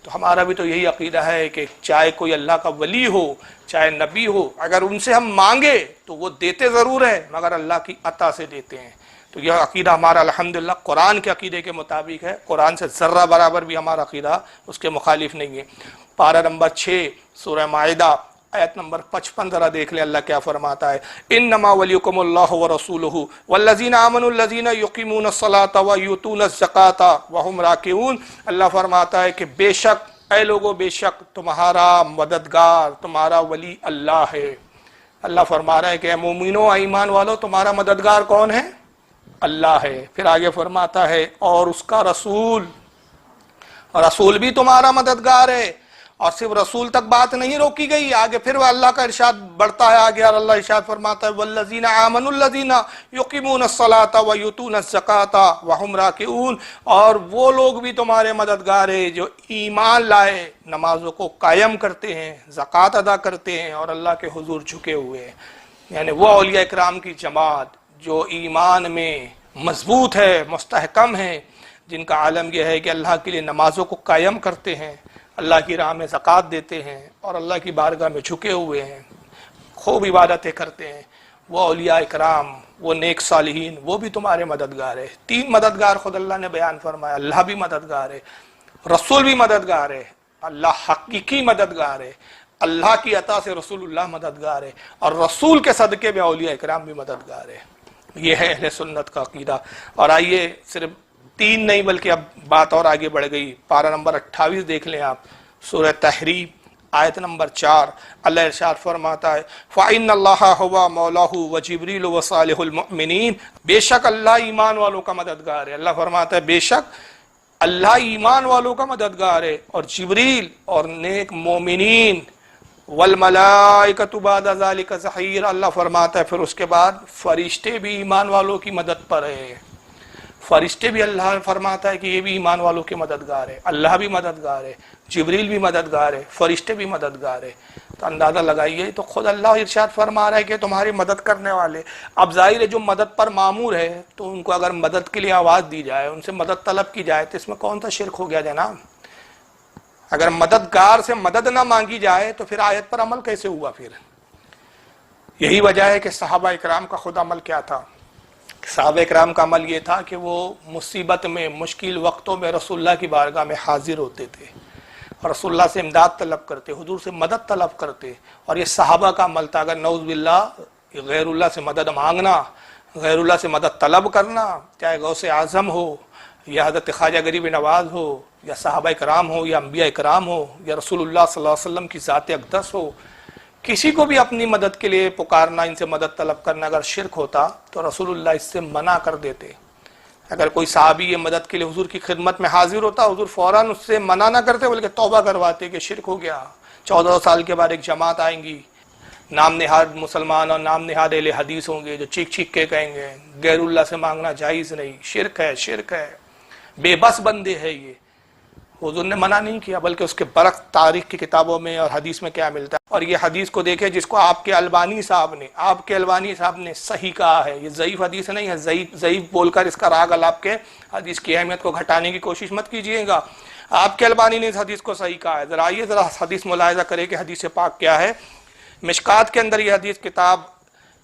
تو ہمارا بھی تو یہی عقیدہ ہے کہ چاہے کوئی اللہ کا ولی ہو چاہے نبی ہو، اگر ان سے ہم مانگے تو وہ دیتے ضرور ہے مگر اللہ کی عطا سے دیتے ہیں۔ تو یہ عقیدہ ہمارا الحمدللہ قرآن کے عقیدے کے مطابق ہے، قرآن سے ذرہ برابر بھی ہمارا عقیدہ اس کے مخالف نہیں ہے۔ پارہ نمبر 6 سورہ مائدہ آیت نمبر 55 ذرا دیکھ لیں اللہ کیا فرماتا ہے، انما ولیکم اللہ ورسولہ والذین آمنوا الذین یقیمون الصلاۃ ویؤتون الزکاۃ وہم راکعون۔ اللہ فرماتا ہے کہ بے شک اے لوگو، بے شک تمہارا مددگار، تمہارا ولی اللہ ہے۔ اللہ فرما رہا ہے کہ اے مومنو، ایمان والو، تمہارا مددگار کون ہے؟ اللہ ہے۔ پھر آگے فرماتا ہے اور اس کا رسول، رسول بھی تمہارا مددگار ہے۔ اور صرف رسول تک بات نہیں روکی گئی، آگے پھر وہ اللہ کا ارشاد بڑھتا ہے آگے، اور اللہ ارشاد فرماتا ہے والذین آمنوا الذین یقیمون الصلاۃ ویؤتون الزکاۃ وہم راکعون، اور وہ لوگ بھی تمہارے مددگار ہیں جو ایمان لائے، نمازوں کو قائم کرتے ہیں، زکوٰۃ ادا کرتے ہیں اور اللہ کے حضور جھکے ہوئے ہیں۔ یعنی وہ اولیاء اکرام کی جماعت جو ایمان میں مضبوط ہے، مستحکم ہے، جن کا عالم یہ ہے کہ اللہ کے لیے نمازوں کو قائم کرتے ہیں، اللہ کی راہ میں زکوٰۃ دیتے ہیں اور اللہ کی بارگاہ میں جھکے ہوئے ہیں، خوب عبادتیں کرتے ہیں، وہ اولیاء اکرام، وہ نیک صالحین، وہ بھی تمہارے مددگار ہے۔ 3 مددگار خود اللہ نے بیان فرمایا، اللہ بھی مددگار ہے، رسول بھی مددگار ہے، اللہ حقیقی مددگار ہے، اللہ کی عطا سے رسول اللہ مددگار ہے، اور رسول کے صدقے میں اولیاء اکرام بھی مددگار ہے۔ یہ ہے اہل سنت کا عقیدہ۔ اور آئیے صرف 3 نہیں بلکہ اب بات اور آگے بڑھ گئی، پارہ نمبر 28 دیکھ لیں آپ، سورہ تحریم آیت نمبر 4، اللہ ارشاد فرماتا ہے فَإِنَّ اللَّهَ هُوَ مَوْلَاهُ وَجِبْرِيلُ وَصَالِحُ الْمُؤْمِنِينَ، بے شک اللہ ایمان والوں کا مددگار ہے۔ اللہ فرماتا ہے بے شک اللہ ایمان والوں کا مددگار ہے، اور جبریل اور نیک مومنین، والملائکۃ بعد ذلک ظہیر، اللہ فرماتا ہے پھر اس کے بعد فرشتے بھی ایمان والوں کی مدد پر ہے۔ فرشتے بھی اللہ فرماتا ہے کہ یہ بھی ایمان والوں کے مددگار ہے، اللہ بھی مددگار ہے، جبریل بھی مددگار ہے، فرشتے بھی مددگار ہے۔ تو اندازہ لگائیے، تو خود اللہ ارشاد فرما رہا ہے کہ تمہاری مدد کرنے والے۔ اب ظاہر ہے جو مدد پر مامور ہے تو ان کو اگر مدد کے لیے آواز دی جائے، ان سے مدد طلب کی جائے، تو اس میں کون سا شرک ہو گیا جناب؟ اگر مددگار سے مدد نہ مانگی جائے تو پھر آیت پر عمل کیسے ہوا؟ پھر یہی وجہ ہے کہ صحابہ اکرام کا خود عمل کیا تھا۔ صحابہ اکرام کا عمل یہ تھا کہ وہ مصیبت میں، مشکل وقتوں میں رسول اللہ کی بارگاہ میں حاضر ہوتے تھے اور رسول اللہ سے امداد طلب کرتے، حضور سے مدد طلب کرتے۔ اور یہ صحابہ کا عمل تھا۔ اگر نعوذ باللہ غیر اللہ سے مدد مانگنا، غیر اللہ سے مدد طلب کرنا، چاہے غوث اعظم ہو یا حضرت خواجہ غریب نواز ہو یا صحابہ اکرام ہو یا انبیاء اکرام ہو یا رسول اللہ صلی اللہ علیہ وسلم کی ذات اقدس ہو، کسی کو بھی اپنی مدد کے لیے پکارنا، ان سے مدد طلب کرنا اگر شرک ہوتا تو رسول اللہ اس سے منع کر دیتے۔ اگر کوئی صحابی یہ مدد کے لیے حضور کی خدمت میں حاضر ہوتا، حضور فوراً اس سے منع نہ کرتے بلکہ توبہ کرواتے کہ شرک ہو گیا، 14 سال کے بعد ایک جماعت آئیں گی، نام نہاد مسلمان اور نام نہاد اہل حدیث ہوں گے جو چیخ چیخ کے کہیں گے غیر اللہ سے مانگنا جائز نہیں، شرک ہے، شرک ہے، بے بس بندے ہیں یہ۔ حضور نے منع نہیں کیا، بلکہ اس کے برعکس تاریخ کی کتابوں میں اور حدیث میں کیا ملتا ہے۔ اور یہ حدیث کو دیکھیں جس کو آپ کے البانی صاحب نے صحیح کہا ہے، یہ ضعیف حدیث نہیں ہے، ضعیف بول کر اس کا راگ آپ کے حدیث کی اہمیت کو گھٹانے کی کوشش مت کیجئے گا۔ آپ کے البانی نے اس حدیث کو صحیح کہا ہے۔ ذرا آئیے ذرا حدیث ملاحظہ کریں کہ حدیث پاک کیا ہے۔ مشکات کے اندر یہ حدیث کتاب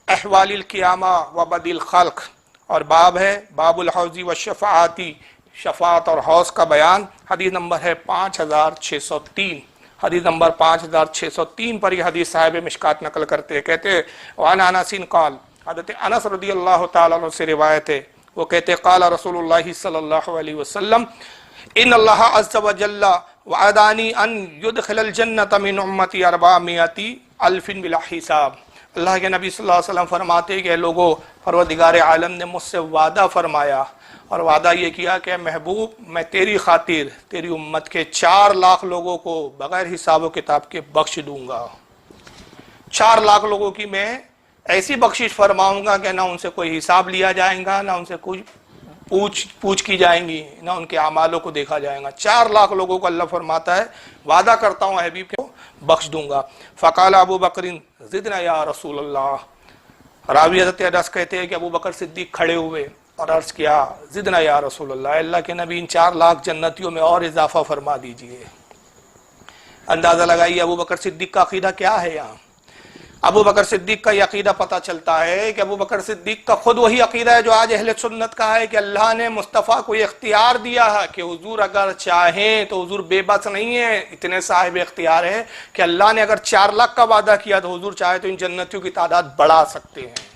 احوال القیامہ و بدء الخلق اور باب ہے باب الحوض والشفاعاتی، شفاعت اور حوض کا بیان، حدیث نمبر ہے 5603۔ حدیث نمبر 5603 پر یہ حدیث صاحب مشکات نقل کرتے ہیں، کہتے ہیں وعن انس قال، حضرت انس رضی اللہ تعالیٰ عنہ سے روایت ہے، وہ کہتے قال رسول اللہ صلی اللہ علیہ وسلم ان اللہ عز وجل وعدانی ان يدخل الجنة من امتی 400,000 بلا حساب۔ اللہ کے نبی صلی اللہ علیہ وسلم فرماتے ہیں کہ لوگوں، پروردگار عالم نے مجھ سے وعدہ فرمایا اور وعدہ یہ کیا کہ محبوب میں تیری خاطر تیری امت کے 4 لاکھ لوگوں کو بغیر حساب و کتاب کے بخش دوں گا۔ 4 لاکھ لوگوں کی میں ایسی بخشش فرماؤں گا کہ نہ ان سے کوئی حساب لیا جائے گا، نہ ان سے کوئی پوچھ کی جائیں گی، نہ ان کے اعمالوں کو دیکھا جائے گا۔ 4 لاکھ لوگوں کو اللہ فرماتا ہے وعدہ کرتا ہوں حبیب کو بخش دوں گا۔ فقال ابو بکر زدنا یا رسول اللہ، راوی حضرت انس کہتے ہیں کہ ابو بکر صدیق کھڑے ہوئے اور عرض کیا زدنا یا رسول اللہ، اللہ کے نبی ان 4 لاکھ جنتیوں میں اور اضافہ فرما دیجئے۔ اندازہ لگائیے ابو بکر صدیق کا عقیدہ کیا ہے یہاں. ابو بکر صدیق کا یہ عقیدہ پتہ چلتا ہے کہ ابو بکر صدیق کا خود وہی عقیدہ ہے جو آج اہل سنت کا ہے کہ اللہ نے مصطفیٰ کو یہ اختیار دیا ہے کہ حضور اگر چاہیں تو حضور بے بس نہیں ہے، اتنے صاحب اختیار ہے کہ اللہ نے اگر 4 لاکھ کا وعدہ کیا تو حضور چاہے تو ان جنتیوں کی تعداد بڑھا سکتے ہیں.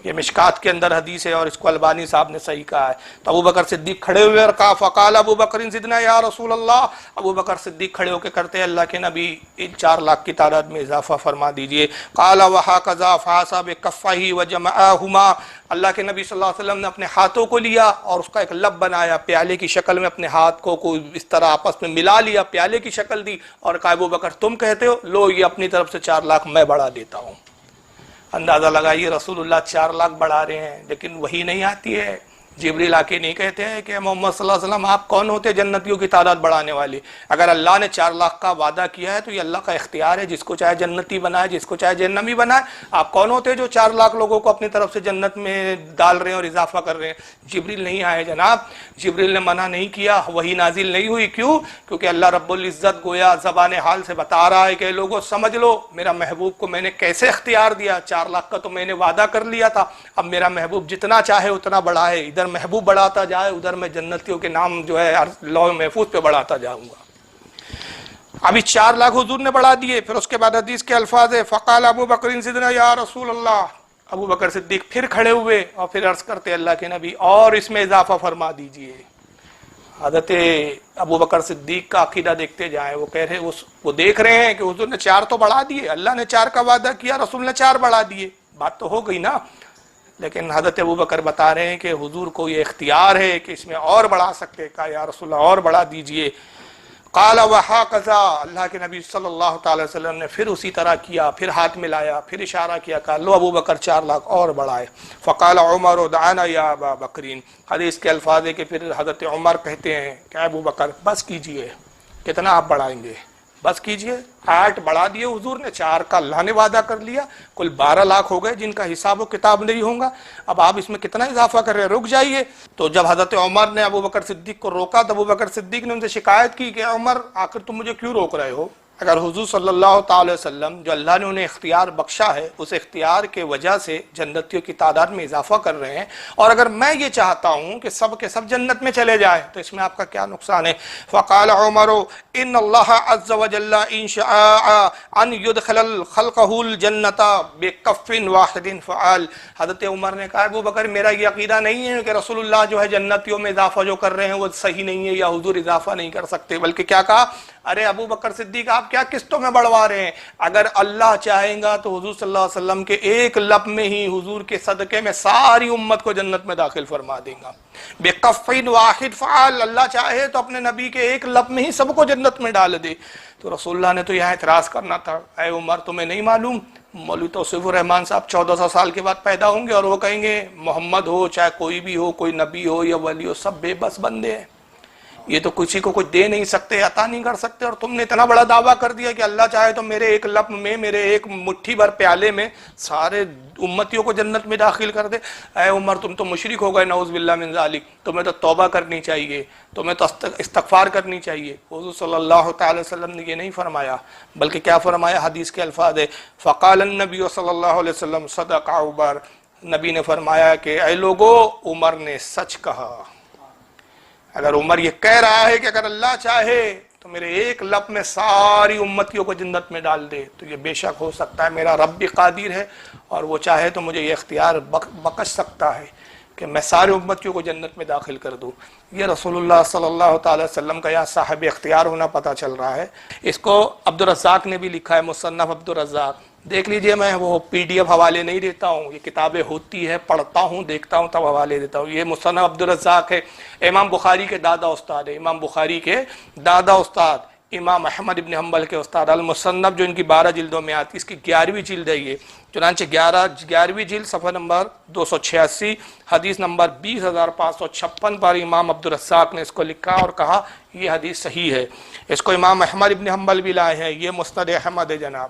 یہ مشکات کے اندر حدیث ہے اور اس کو البانی صاحب نے صحیح کہا ہے. تو ابو بکر صدیق کھڑے ہوئے اور کہا فقال ابو بکر زدنا یا رسول اللہ. ابو بکر صدیق کھڑے ہو کے کرتے ہیں اللہ کے نبی 4 لاکھ کی تعداد میں اضافہ فرما دیجئے. قال وهكذا فحسب بكفه وجمعهما. اللہ کے نبی صلی اللہ علیہ وسلم نے اپنے ہاتھوں کو لیا اور اس کا ایک لب بنایا پیالے کی شکل میں، اپنے ہاتھ کو اس طرح آپس میں ملا لیا، پیالے کی شکل دی اور کہا ابو بکر تم کہتے ہو، لو یہ اپنی طرف سے 4 لاکھ میں بڑھا دیتا ہوں. اندازہ لگائیے رسول اللہ 4 لاکھ بڑھا رہے ہیں لیکن وہی نہیں آتی ہے. جبریل آ کے نہیں کہتے ہیں کہ محمد صلی اللہ علیہ وسلم آپ کون ہوتے جنتیوں کی تعداد بڑھانے والے. اگر اللہ نے 4 لاکھ کا وعدہ کیا ہے تو یہ اللہ کا اختیار ہے، جس کو چاہے جنتی بنائے، جس کو چاہے جہنمی بنائے. آپ کون ہوتے جو 4 لاکھ لوگوں کو اپنی طرف سے جنت میں ڈال رہے ہیں اور اضافہ کر رہے ہیں. جبریل نہیں آئے جناب، جبریل نے منع نہیں کیا، وہی نازل نہیں ہوئی. کیوں؟ کیونکہ اللہ رب العزت گویا زبان حال سے بتا رہا ہے کہ لوگوں سمجھ لو میرا محبوب کو میں نے کیسے اختیار دیا. 4 لاکھ کا تو میں نے وعدہ کر لیا تھا، اب میرا محبوب جتنا چاہے اتنا بڑھائے. ادھر محبوب بڑھاتا جائے، ادھر میں جنتیوں کے نام جو ہے لوح محفوظ پہ بڑھاتا جاؤں گا. ابھی 4 لاکھ حضور نے بڑھا دیے. پھر اس کے بعد حدیث کے الفاظ ہے فقال ابو بکر زدنا یا رسول اللہ. ابو بکر صدیق پھر کھڑے ہوئے اور پھر عرض کرتے اللہ کے نبی اور اس میں اضافہ فرما دیجئے. حضرت ابو بکر صدیق کا عقیدہ دیکھتے جائیں. وہ کہہ رہے وہ دیکھ رہے ہیں کہ حضور نے 4 تو بڑھا دیے، اللہ نے 4 کا وعدہ کیا، رسول نے 4 بڑھا دیے، بات تو ہو گئی نا. لیکن حضرت ابو بکر بتا رہے ہیں کہ حضور کو یہ اختیار ہے کہ اس میں اور بڑھا سکتے. کہا یا رسول اللہ اور بڑھا دیجئے. قال وهكذا. اللہ کے نبی صلی اللہ تعالی وسلم نے پھر اسی طرح کیا، پھر ہاتھ ملایا، پھر اشارہ کیا، کہا لو ابو بکر 4 لاکھ اور بڑھائے. فقال عمر دعنا یا ابا بکرین. حدیث کے الفاظ ہے کہ پھر حضرت عمر کہتے ہیں کہ ابو بکر بس کیجئے، کتنا آپ بڑھائیں گے، بس کیجئے. 8 بڑھا دیے حضور نے، 4 کا اللہ نے وعدہ کر لیا، کل 12 لاکھ ہو گئے جن کا حساب و کتاب نہیں ہوگا. اب آپ اس میں کتنا اضافہ کر رہے ہیں، رک جائیے. تو جب حضرت عمر نے ابو بکر صدیق کو روکا تو ابو بکر صدیق نے ان سے شکایت کی کہ عمر آخر تم مجھے کیوں روک رہے ہو؟ اگر حضور صلی اللہ تعالی وسلم جو اللہ نے انہیں اختیار بخشا ہے اس اختیار کے وجہ سے جنتیوں کی تعداد میں اضافہ کر رہے ہیں، اور اگر میں یہ چاہتا ہوں کہ سب کے سب جنت میں چلے جائیں تو اس میں آپ کا کیا نقصان ہے؟ فقال عمر ان اللہ عز وجل ان شاء ان يدخل خلقه الجنت بکف واحد فعل. حضرت عمر نے کہا ابو بکر میرا یہ عقیدہ نہیں ہے کہ رسول اللہ جو ہے جنتیوں میں اضافہ جو کر رہے ہیں وہ صحیح نہیں ہے یا حضور اضافہ نہیں کر سکتے، بلکہ کیا کہا، ارے ابو بکر صدیق آپ کیا قسطوں میں بڑھوا رہے ہیں؟ اگر اللہ چاہیں گا تو حضور صلی اللہ علیہ وسلم کے ایک لب میں ہی حضور کے صدقے میں ساری امت کو جنت میں داخل فرما دیں گا. بِقَفٍ وَاحِدٍ فَعَلْ. اللہ چاہے تو اپنے نبی کے ایک لب میں ہی سب کو جنت میں ڈال دے. تو رسول اللہ نے تو یہاں اعتراض کرنا تھا، اے عمر تمہیں نہیں معلوم مولوی توصیف الرحمان صاحب 1400 سال کے بعد پیدا ہوں گے اور وہ کہیں گے محمد ہو چاہے کوئی بھی ہو، کوئی نبی ہو یا ولی ہو، سب بے بس بندے ہیں، یہ تو کسی کو کچھ دے نہیں سکتے، عطا نہیں کر سکتے، اور تم نے اتنا بڑا دعویٰ کر دیا کہ اللہ چاہے تو میرے ایک لب میں، میرے ایک مٹھی بھر پیالے میں سارے امتیوں کو جنت میں داخل کر دے. اے عمر تم تو مشرک ہو گئے، نعوذ باللہ من ذالک. تمہیں تو توبہ کرنی چاہیے، تمہیں تو استغفار کرنی چاہیے. حضور صلی اللہ تعالی وسلم نے یہ نہیں فرمایا، بلکہ کیا فرمایا؟ حدیث کے الفاظ ہے فقال النبی صلی اللہ علیہ وسلم صدق عمر. نبی نے فرمایا کہ اے لوگو عمر نے سچ کہا. اگر عمر یہ کہہ رہا ہے کہ اگر اللہ چاہے تو میرے ایک لب میں ساری امتیوں کو جنت میں ڈال دے تو یہ بے شک ہو سکتا ہے، میرا رب بھی قادر ہے اور وہ چاہے تو مجھے یہ اختیار بخش سکتا ہے کہ میں سارے امتیوں کو جنت میں داخل کر دوں. یہ رسول اللہ صلی اللہ تعالی وسلم کا یا صاحب اختیار ہونا پتہ چل رہا ہے. اس کو عبدالرزاق نے بھی لکھا ہے، مصنف عبدالرزاق، دیکھ لیجئے. میں وہ پی ڈی ایف حوالے نہیں دیتا ہوں، یہ کتابیں ہوتی ہے پڑھتا ہوں دیکھتا ہوں تب حوالے دیتا ہوں. یہ مصنف عبدالرزاق ہے، امام بخاری کے دادا استاد ہے، امام بخاری کے دادا استاد امام احمد ابن حنبل کے استاد. المصنف جو ان کی 12 جلدوں میں آتی، اس کی 11ویں جلد ہے یہ. چنانچہ 11ویں جلد صفحہ نمبر 286 حدیث نمبر 20556 پر امام عبدالرزاق نے اس کو لکھا اور کہا یہ حدیث صحیح ہے. اس کو امام احمد ابن حنبل بھی لائے ہیں، یہ مسند احمد ہے جناب.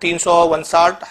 359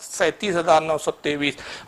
37923।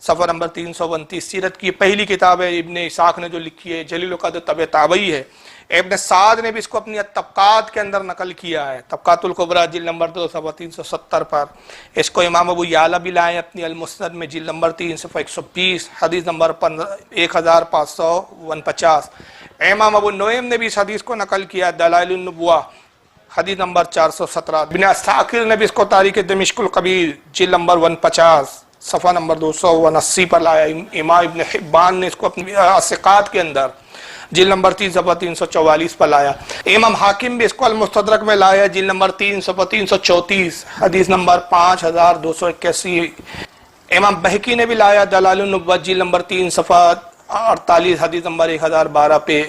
صفحہ نمبر 329۔ سیرت کی پہلی کتاب ہے ابن اسحاق نے جو لکھی ہے، جلیل القدر طبع تابعی ہے۔ ابن سعد نے بھی اس کو اپنی طبقات کے اندر نقل کیا ہے، طبقات الکبریٰ جلد نمبر 2 صفحہ 370 پر۔ اس کو امام ابو یعلا بھی لائے اپنی المسند میں جلد نمبر 3 صفحہ 120 حدیث نمبر 1549۔ امام ابو نعیم نے بھی اس حدیث کو نقل کیا، دلائل النبوہ حدیث نمبر 417۔ ابن عساکر نے بھی اس کو تاریخ دمشق الکبیر جلد نمبر 150 صفحہ نمبر 279 پر لایا۔ امام ابن حبان نے اس کو اپنی ثقات کے اندر جلد نمبر 3 صفحہ 344 پر لایا۔ امام حاکم بھی اس کو المستدرک میں لایا جلد نمبر 3 صفحہ 334 حدیث نمبر 5281۔ امام بہقی نے بھی لایا دلائل النبوہ جلد نمبر 3 صفحہ 48 حدیث نمبر 1012 پہ۔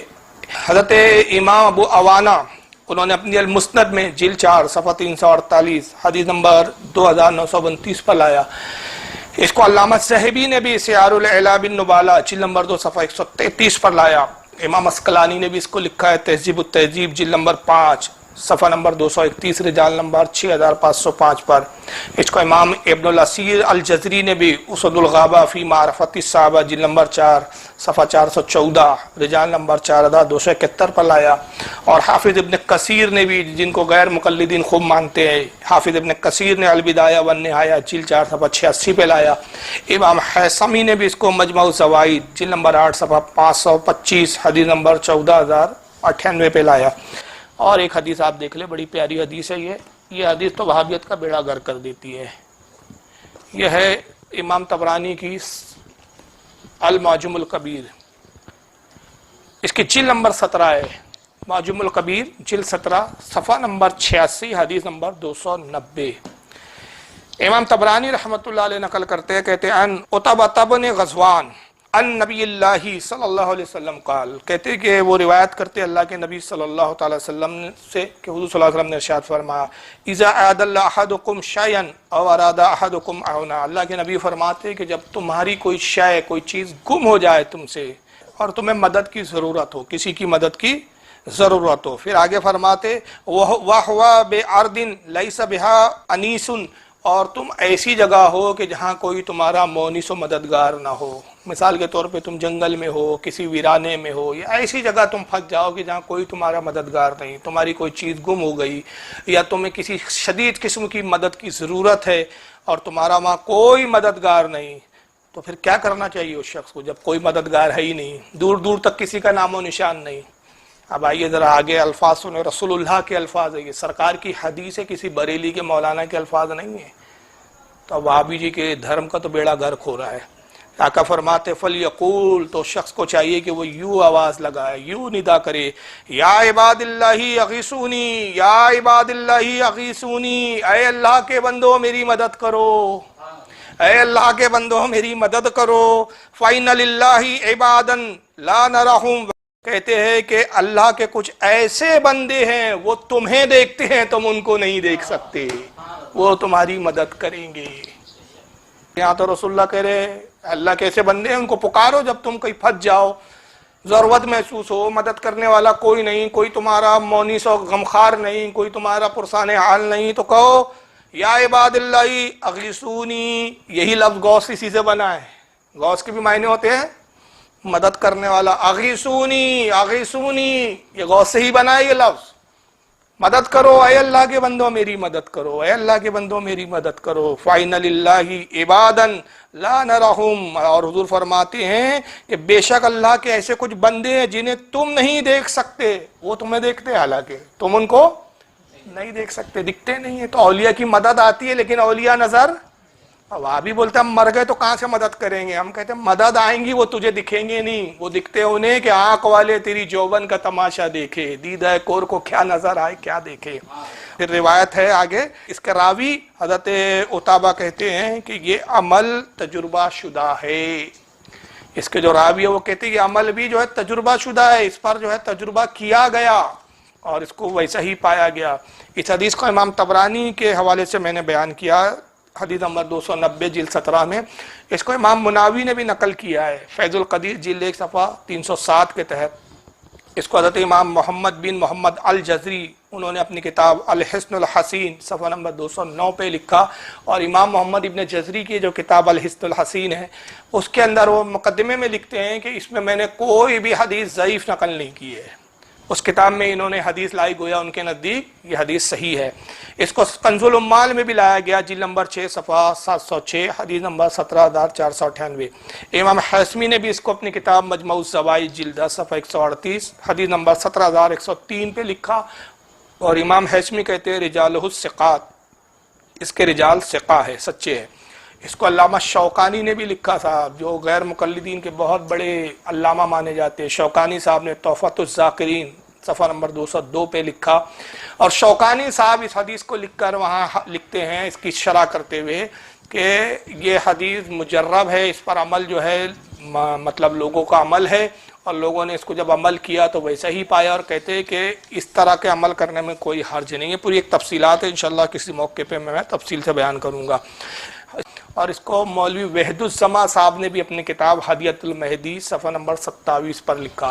حضرت امام ابو عوانہ انہوں نے اپنی المسند میں جلد 4 صفحہ 348 حدیث نمبر 2929 پر لایا۔ اس کو علامہ صحبی نے بھی سیار الاعلام النبالہ جلد نمبر 2 صفحہ 133 پر لایا۔ امام اسقلانی نے بھی اس کو لکھا ہے تہذیب التہذیب جلد نمبر 5 صفحہ نمبر 231 رجال نمبر 6505 پر۔ اس کو امام ابن الاسیر الجزری نے بھی اسد الغابہ فی معرفت الصحابہ جلد نمبر 4 صفحہ 414 رجال نمبر 4271 پر لایا۔ اور حافظ ابن کثیر نے بھی، جن کو غیر مقلدین خوب مانتے ہیں، حافظ ابن کثیر نے البدایہ والنہایہ جلد 4 صفحہ 86 پہ لایا۔ امام حیثمی نے بھی اس کو مجمع الزوائد جلد نمبر 8 صفحہ 525 حدیث نمبر 14098 پہ لایا۔ اور ایک حدیث آپ دیکھ لیں، بڑی پیاری حدیث ہے یہ حدیث تو وہابیت کا بیڑا غرق کر دیتی ہے۔ یہ ہے امام طبرانی کی المعجم الکبیر، اس کی جلد نمبر 17 ہے، معجم الکبیر جلد 17 صفحہ نمبر 86 حدیث نمبر 290۔ امام طبرانی رحمۃ اللہ علیہ نقل کرتے ہیں، کہتے ہیں ان عتبہ بن غزوان ان نبی اللہ صلی اللہ علیہ وسلم قال، کہتے ہیں کہ وہ روایت کرتے اللہ کے نبی صلی اللہ تعالی وسلم سے کہ حضور صلی اللہ علیہ وسلم نے ارشاد فرمایا اذا اعاد اللہ احدکم شیئا او اراد احدکم عونا، اللہ کے نبی فرماتے ہیں کہ جب تمہاری کوئی شے، کوئی چیز گم ہو جائے تم سے اور تمہیں مدد کی ضرورت ہو، کسی کی مدد کی ضرورت ہو، پھر آگے فرماتے وَهُوَ بِعَرْضٍ لَيْسَ بِهَا أَنِيسٌ، اور تم ایسی جگہ ہو کہ جہاں کوئی تمہارا مونس و مددگار نہ ہو۔ مثال کے طور پہ تم جنگل میں ہو، کسی ویرانے میں ہو، یا ایسی جگہ تم پھنس جاؤ کہ جہاں کوئی تمہارا مددگار نہیں، تمہاری کوئی چیز گم ہو گئی، یا تمہیں کسی شدید قسم کی مدد کی ضرورت ہے اور تمہارا وہاں کوئی مددگار نہیں، تو پھر کیا کرنا چاہیے اس شخص کو جب کوئی مددگار ہے ہی نہیں، دور دور تک کسی کا نام و نشان نہیں؟ اب آئیے ذرا آگے الفاظ سنیں، رسول اللہ کے الفاظ ہے، یہ سرکار کی حدیث ہے، کسی بریلی کے مولانا کے الفاظ نہیں ہیں۔ تو وہابی جی کے دھرم کا تو بیڑا غرق ہو رہا ہے۔ آقا فرماتے فلیقول، تو شخص کو چاہیے کہ وہ یوں آواز لگائے، یوں ندا کرے، یا عباد اللہ اغیثونی، یا عباد اللہ اغیثونی، اے اللہ کے بندو میری مدد کرو، اے اللہ کے بندو میری مدد کرو، فَإِنَّ لِلَّهِ عِبَادًا لَا نَرَهُمْ، کہتے ہیں کہ اللہ کے کچھ ایسے بندے ہیں وہ تمہیں دیکھتے ہیں، تم ان کو نہیں دیکھ سکتے، وہ تمہاری مدد کریں گے۔ یہاں تو رسول اللہ کہہ رہے اللہ کے ایسے بندے ہیں، ان کو پکارو جب تم کہیں پھنس جاؤ، ضرورت محسوس ہو، مدد کرنے والا کوئی نہیں، کوئی تمہارا مونس و غمخوار نہیں، کوئی تمہارا پرسان حال نہیں، تو کہو یا عباد اللہ اغیثونی۔ یہی لفظ غوث اسی سے بنا ہے، غوث کے بھی معنی ہوتے ہیں مدد کرنے والا، اغیثونی اغیثونی، یہ غوث سے ہی بنا ہے یہ لفظ، مدد کرو، اے اللہ کے بندوں میری مدد کرو، اے اللہ کے بندوں میری مدد کرو، فَإِنَّ لِلَّهِ عِبَادًا لَا نَرَهُمْ، اور حضور فرماتے ہیں کہ بے شک اللہ کے ایسے کچھ بندے ہیں جنہیں تم نہیں دیکھ سکتے، وہ تمہیں دیکھتے ہیں حالانکہ تم ان کو نہیں دیکھ سکتے، دکھتے نہیں ہیں۔ تو اولیاء کی مدد آتی ہے لیکن اولیاء نظر، اب آپ بھی بولتے ہیں ہم مر گئے تو کہاں سے مدد کریں گے، ہم کہتے ہیں مدد آئیں گی، وہ تجھے دکھیں گے نہیں، وہ دکھتے انہیں کہ آنکھ والے تیری جوبن کا تماشا دیکھے، دیدہ کور کو کیا نظر آئے، کیا دیکھے۔ پھر روایت ہے آگے، اس کے راوی حضرت عتبہ کہتے ہیں کہ یہ عمل تجربہ شدہ ہے، اس کے جو راوی ہے وہ کہتے ہیں یہ عمل بھی جو ہے تجربہ شدہ ہے، اس پر جو ہے تجربہ کیا گیا اور اس کو ویسا ہی پایا گیا۔ اس حدیث کو امام طبرانی کے حوالے سے میں نے بیان کیا، حدیث نمبر 290 جلد 17 میں۔ اس کو امام مناوی نے بھی نقل کیا ہے فیض القدیر جلد 1 صفحہ 307 کے تحت۔ اس کو حضرت امام محمد بن محمد الجزری انہوں نے اپنی کتاب الحسن الحسین صفحہ نمبر 209 پہ لکھا، اور امام محمد ابن جزری کی جو کتاب الحسن الحسین ہے اس کے اندر وہ مقدمے میں لکھتے ہیں کہ اس میں میں نے کوئی بھی حدیث ضعیف نقل نہیں کی ہے۔ اس کتاب میں انہوں نے حدیث لائی، گویا ان کے نزدیک یہ حدیث صحیح ہے۔ اس کو کنز العمال میں بھی لایا گیا، جلد نمبر 6 صفحہ 706 حدیث نمبر 17498۔ امام حیثمی نے بھی اس کو اپنی کتاب مجموع الزوائد جلد 10 صفحہ 138 حدیث نمبر 17103 پہ لکھا، اور امام حیثمی کہتے ہیں رجالہ الثقات، اس کے رجال ثقہ ہے، سچے ہیں۔ اس کو علامہ شوکانی نے بھی لکھا تھا، جو غیر مقلدین کے بہت بڑے علامہ مانے جاتے ہیں۔ شوکانی صاحب نے تحفۃ الذاکرین صفحہ نمبر 202 پہ لکھا، اور شوکانی صاحب اس حدیث کو لکھ کر وہاں لکھتے ہیں اس کی شرح کرتے ہوئے کہ یہ حدیث مجرب ہے، اس پر عمل جو ہے مطلب لوگوں کا عمل ہے، اور لوگوں نے اس کو جب عمل کیا تو ویسا ہی پایا، اور کہتے ہیں کہ اس طرح کے عمل کرنے میں کوئی حرج نہیں ہے۔ پوری ایک تفصیلات ہے، انشاءاللہ کسی موقع پہ میں تفصیل سے بیان کروں گا۔ اور اس کو مولوی وحد الزما صاحب نے بھی اپنی کتاب ہدیۃ المہدی صفحہ نمبر 27 پر لکھا۔